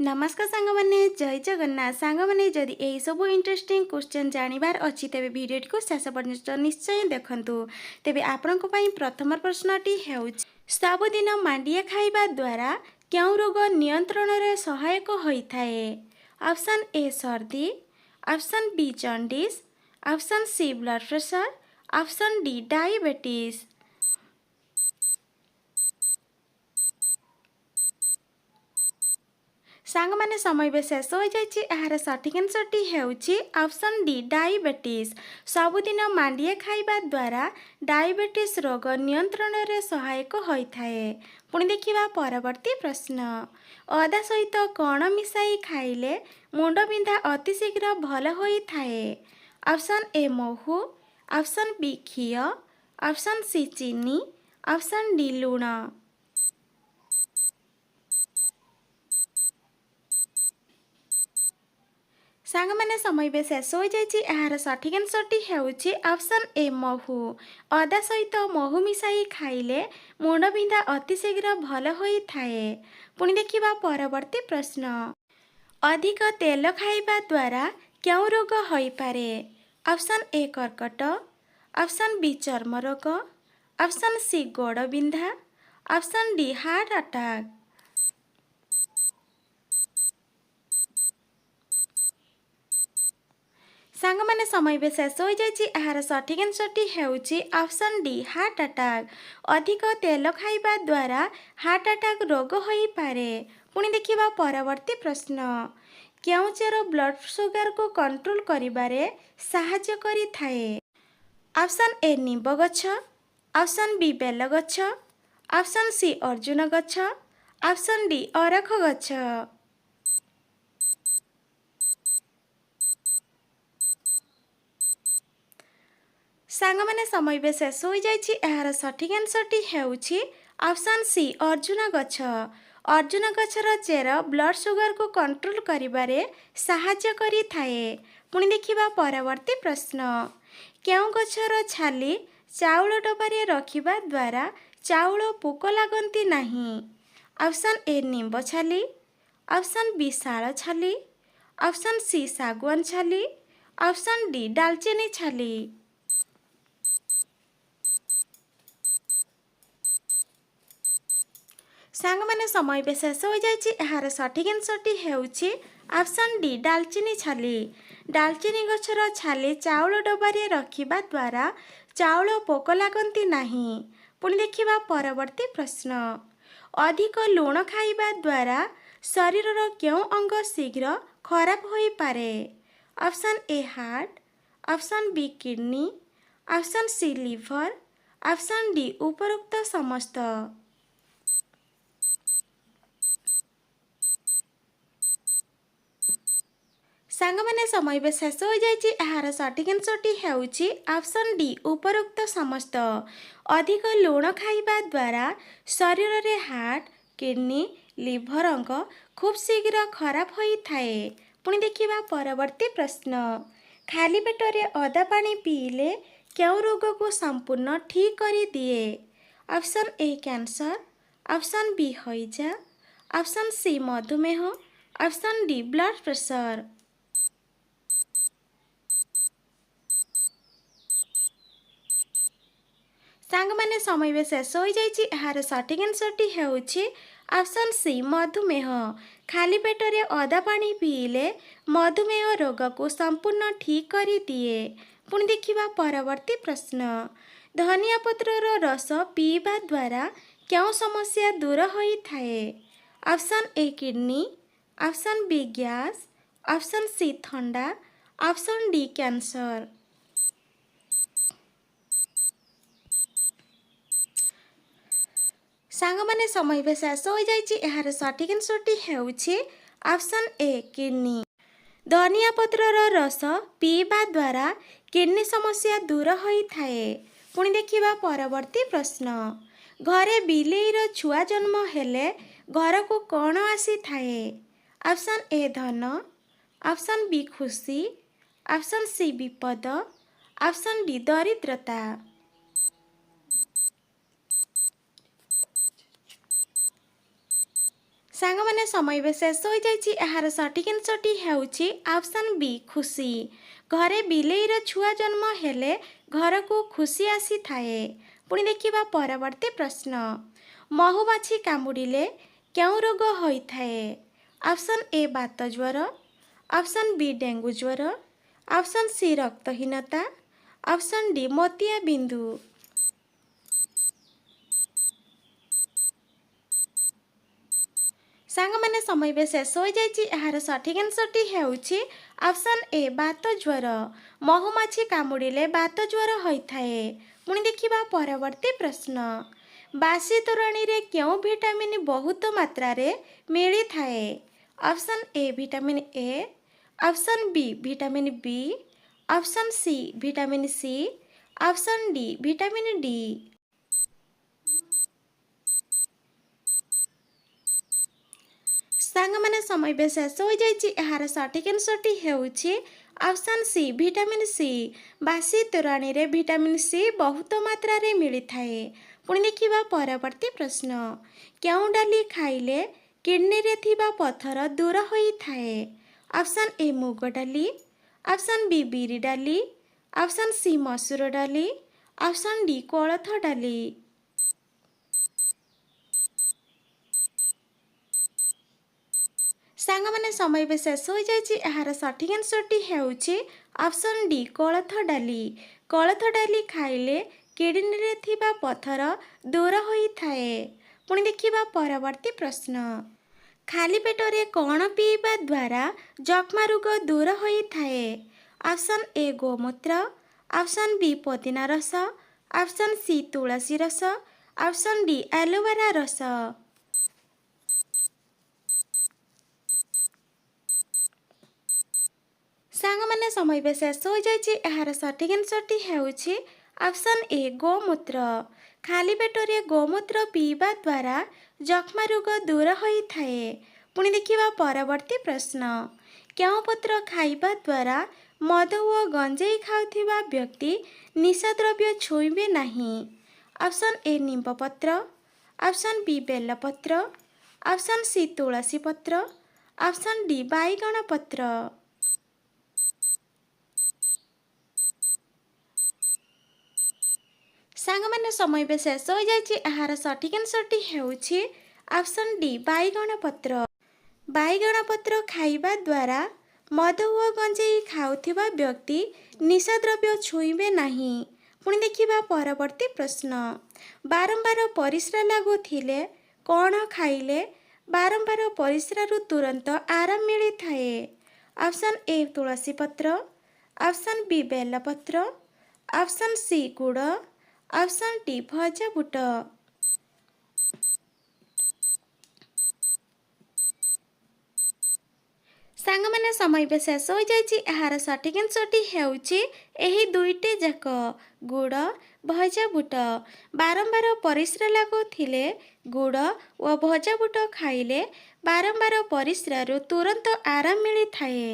नमस्कार सांग मैंने जय जगन्नाथ सांग मैंने जदि यही सब इंटरेस्टिंग क्वेश्चन जानवर अच्छी तेरे वीडियो को शेष पर्यटन निश्चय देखु तेरे आपण प्रथम प्रश्नटी सबुदिन मांडिया खाइबा द्वारा क्यों रोग नियंत्रण रे सहायक होता है। ऑप्शन ए सर्दी, option B jaundice, option C blood pressure, option D diabetes. सांग मैंने समय भी शेष हो जाए यार सठिक आंसरटी होउछि ऑप्शन डी डायबिटीज। सबुदिन मांडिया खाइबा द्वारा डायबिटीज रोग नियंत्रण रे सहायक होता है। पुणी देखिबा परवर्ती प्रश्न अदा सहित कौन मिसाई खाइले मुंड बिंधा अति शीघ्र भल होता है। ऑप्शन ए महू, ऑप्शन बी घी, ऑप्शन सी चीनी, ऑप्शन डी लुण। सांग मैंने समय भी शेष हो जाए यार सठिक आंसरटी होउछि ऑप्शन ए महू। अदा सहित महू मिसाई खाइले मुंड बिंधा अति शीघ्र भल होता है। पुणी देखिबा परवर्ती प्रश्न अधिक तेल खाइबा द्वारा क्यों रोग होई पारे। ऑप्शन ए कर्कट, ऑप्शन बी चर्म रोग, ऑप्शन सी गोड़ बिंधा, ऑप्शन डी हार्ट अटैक। सांग मैंने समय भी शेष हो जाए यार सठिक आंसरटी होउछि ऑप्शन डी हार्ट अटैक। अधिक तेल खाइबा द्वारा हार्ट अटैक रोग होई पारे। पुणी देखिबा परवर्ती प्रश्न क्यों चेर ब्लड सुगर को कंट्रोल करिबारे सहाय्य करि थाए। ऑप्शन ए निंब गछ, ऑप्शन बी बेल गछ, ऑप्शन सी अर्जुन गछ, ऑप्शन डी अरख गछ। सांग मैंने समय भी शेष हो जाए यार सठिक आंसरटी होउछि ऑप्शन सी अर्जुन गछ। अर्जुन गछर चेर ब्लड सुगर को कंट्रोल करिबारे सहाय्य करि थाए। पुणी देखिबा परवर्ती प्रश्न क्यों गछर छाली चाउल डबारे रखिबा द्वारा चाउल पोक लागंती नहीं। ऑप्शन ए निंब छाली, ऑप्शन बी शाल छाली, ऑप्शन सी सागवान छाली, ऑप्शन डी दालचीनी छाली। सांग मैंने समय भी शेष हो जाए यार सठिक आंसरटी होउछि ऑप्शन डी दालचीनी छाली। दालचीनी गछर छाली चाउल डबारे रखिबा द्वारा चाउल पोक लागंती नहीं। पुणी देखिबा परवर्ती प्रश्न अधिक लुण खाइबा द्वारा शरीरर क्यों अंग शीघ्र खराब होई पारे। Option A heart, option B kidney, option C liver, option D उपरोक्त समस्त। सांग मैंने समय भी शेष हो जाए यार सठिक आंसरटी होउछि ऑप्शन डी उपरोक्त समस्त। अधिक लुण खाइबा द्वारा शरीर रे हार्ट, किडनी, लिवर अंग खूब शीघ्र खराब होता है। पुणी देखिबा परवर्ती प्रश्न खाली पेटरे अदा पानी पीले क्यों रोग को संपूर्ण ठीक कर दिए। Option A cancer, option B हईजा, ऑप्शन सी मधुमेह, ऑप्शन डी ब्लड प्रेशर। सांग मैंने समय भी शेष हो जाए यार सठिक आंसरटी होउछि ऑप्शन सी मधुमेह। खाली पेटरे अदा पानी पीले मधुमेह रोग को संपूर्ण ठीक कर दिए। पुणी देखिबा परवर्ती प्रश्न धनिया पत्रर रस पीवा द्वारा क्यों समस्या दूर होता है। Option A kidney, option B gas, option C ठंडा, ऑप्शन डी कैंसर। सांग मैंने समय भी शेष हो जाए यार सठिक आंसरटी होउछि ऑप्शन ए किडनी। धनिया पत्रर रस पीवा द्वारा किडनी समस्या दूर होता है। पुणी देखिबा परवर्ती प्रश्न घरे बिलेईर छुआ जन्म हेले घर को कौन आसी थाए। ऑप्शन ए धन, ऑप्शन बी खुशी, ऑप्शन सी विपद, ऑप्शन डी दरिद्रता। ସାଙ୍ଗମାନେ ସମୟ ଏବେ ଶେଷ ହୋଇଯାଇଛି। ଏହାର ସଠିକ୍ ଆନ୍ସରଟି ହେଉଛି ଅପସନ୍ ବି ଖୁସି। ଘରେ ବିଲେଇର ଛୁଆ ଜନ୍ମ ହେଲେ ଘରକୁ ଖୁସି ଆସିଥାଏ। ପୁଣି ଦେଖିବା ପରବର୍ତ୍ତୀ ପ୍ରଶ୍ନ। ମହୁମାଛି କାମୁଡ଼ିଲେ କେଉଁ ରୋଗ ହୋଇଥାଏ? ଅପସନ୍ ଏ ବାତ ଜ୍ୱର, ଅପସନ୍ ବି ଡେଙ୍ଗୁ ଜ୍ୱର, ଅପସନ୍ ସି ରକ୍ତହୀନତା, ଅପସନ୍ ଡି ମୋତିଆ ବିନ୍ଦୁ। ସାଙ୍ଗମାନେ ସମୟ ଏବେ ଶେଷ ହୋଇଯାଇଛି। ଏହାର ସଠିକ୍ ଆନ୍ସରଟି ହେଉଛି ଅପସନ୍ ଏ ବାତ ଜ୍ୱର। ମହୁମାଛି କାମୁଡ଼ିଲେ ବାତ ଜ୍ୱର ହୋଇଥାଏ। ପୁଣି ଦେଖିବା ପରବର୍ତ୍ତୀ ପ୍ରଶ୍ନ। ବାସି ତୋରାଣୀରେ କେଉଁ ଭିଟାମିନ୍ ବହୁତ ମାତ୍ରାରେ ମିଳିଥାଏ? Option A vitamin A, option B vitamin B, option C vitamin C, option D vitamin D. ସାଙ୍ଗମାନେ ସମୟ ଏବେ ଶେଷ ହୋଇଯାଇଛି। ଏହାର ସଠିକ୍ ଆନ୍ସରଟି ହେଉଛି ଅପସନ୍ ସି ଭିଟାମିନ୍ ସି। ବାସି ତୋରାଣୀରେ ଭିଟାମିନ୍ ସି ବହୁତ ମାତ୍ରାରେ ମିଳିଥାଏ। ପୁଣି ଦେଖିବା ପରବର୍ତ୍ତୀ ପ୍ରଶ୍ନ। କେଉଁ ଡାଲି ଖାଇଲେ କିଡ୍ନିରେ ଥିବା ପଥର ଦୂର ହୋଇଥାଏ? ଅପସନ୍ ଏ ମୁଗ ଡାଲି, ଅପସନ୍ ବି ବିରି ଡାଲି, ଅପସନ୍ ସି ମସୁର ଡାଲି, ଅପସନ୍ ଡି କୋଳଥ ଡାଲି। ସାଙ୍ଗମାନେ ସମୟ ଏବେ ଶେଷ ହୋଇଯାଇଛି। ଏହାର ସଠିକ୍ ଆନ୍ସରଟି ହେଉଛି ଅପସନ୍ ଡି କୋଳଥ ଡାଲି। କୋଳଥ ଡାଲି ଖାଇଲେ କିଡ୍ନିରେ ଥିବା ପଥର ଦୂର ହୋଇଥାଏ। ପୁଣି ଦେଖିବା ପରବର୍ତ୍ତୀ ପ୍ରଶ୍ନ। ଖାଲି ପେଟରେ କ'ଣ ପିଇବା ଦ୍ୱାରା ଯକ୍ଷ୍ମା ରୋଗ ଦୂର ହୋଇଥାଏ? ଅପସନ୍ ଏ ଗୋମୂତ୍ର, ଅପସନ୍ ବି ପୋଦିନା ରସ, ଅପସନ୍ ସି ତୁଳସୀ ରସ, ଅପସନ୍ ଡି ଆଲୋଭେରା ରସ। ସାଙ୍ଗମାନେ ସମୟ ଏବେ ଶେଷ ହୋଇଯାଇଛି। ଏହାର ସଠିକ୍ ଆନ୍ସରଟି ହେଉଛି ଅପସନ୍ ଏ ଗୋମୂତ୍ର। ଖାଲି ପେଟରେ ଗୋମୂତ୍ର ପିଇବା ଦ୍ୱାରା ଯକ୍ଷ୍ମା ରୋଗ ଦୂର ହୋଇଥାଏ। ପୁଣି ଦେଖିବା ପରବର୍ତ୍ତୀ ପ୍ରଶ୍ନ। କେଉଁ ପତ୍ର ଖାଇବା ଦ୍ୱାରା ମଦ ଓ ଗଞ୍ଜେଇ ଖାଉଥିବା ବ୍ୟକ୍ତି ନିଶାଦ୍ରବ୍ୟ ଛୁଇଁବେ ନାହିଁ? ଅପସନ୍ ଏ ନିମ୍ବପତ୍ର, ଅପସନ୍ ବି ବେଲପତ୍ର, ଅପସନ୍ ସି ତୁଳସୀ ପତ୍ର, ଅପସନ୍ ଡି ବାଇଗଣ ପତ୍ର। ସାଙ୍ଗମାନେ ସମୟ ଏବେ ଶେଷ ହୋଇଯାଇଛି। ଏହାର ସଠିକ୍ ଆନ୍ସରଟି ହେଉଛି ଅପସନ୍ ଡି ବାଇଗଣ ପତ୍ର। ବାଇଗଣ ପତ୍ର ଖାଇବା ଦ୍ୱାରା ମଦ ଓ ଗଞ୍ଜେଇ ଖାଉଥିବା ବ୍ୟକ୍ତି ନିଶାଦ୍ରବ୍ୟ ଛୁଇଁବେ ନାହିଁ। ପୁଣି ଦେଖିବା ପରବର୍ତ୍ତୀ ପ୍ରଶ୍ନ। ବାରମ୍ବାର ପରିସ୍ରା ଲାଗୁଥିଲେ କ'ଣ ଖାଇଲେ ବାରମ୍ବାର ପରିସ୍ରାରୁ ତୁରନ୍ତ ଆରାମ ମିଳିଥାଏ? ଅପସନ୍ ଏ ତୁଳସୀ ପତ୍ର, ଅପସନ୍ ବି ବେଲପତ୍ର, ଅପସନ୍ ସି ଗୁଡ଼, ଅପସନ୍ ଡି ଭଜା ବୁଟ। ସାଙ୍ଗମାନେ ସମୟ ଏବେ ଶେଷ ହୋଇଯାଇଛି। ଏହାର ସଠିକ୍ ଆନ୍ସରଟି ହେଉଛି ଏହି ଦୁଇଟି ଯାକ ଗୁଡ଼, ଭଜା ବୁଟ। ବାରମ୍ବାର ପରିସ୍ରା ଲାଗୁଥିଲେ ଗୁଡ଼ ଓ ଭଜା ବୁଟ ଖାଇଲେ ବାରମ୍ବାର ପରିସ୍ରାରୁ ତୁରନ୍ତ ଆରାମ ମିଳିଥାଏ।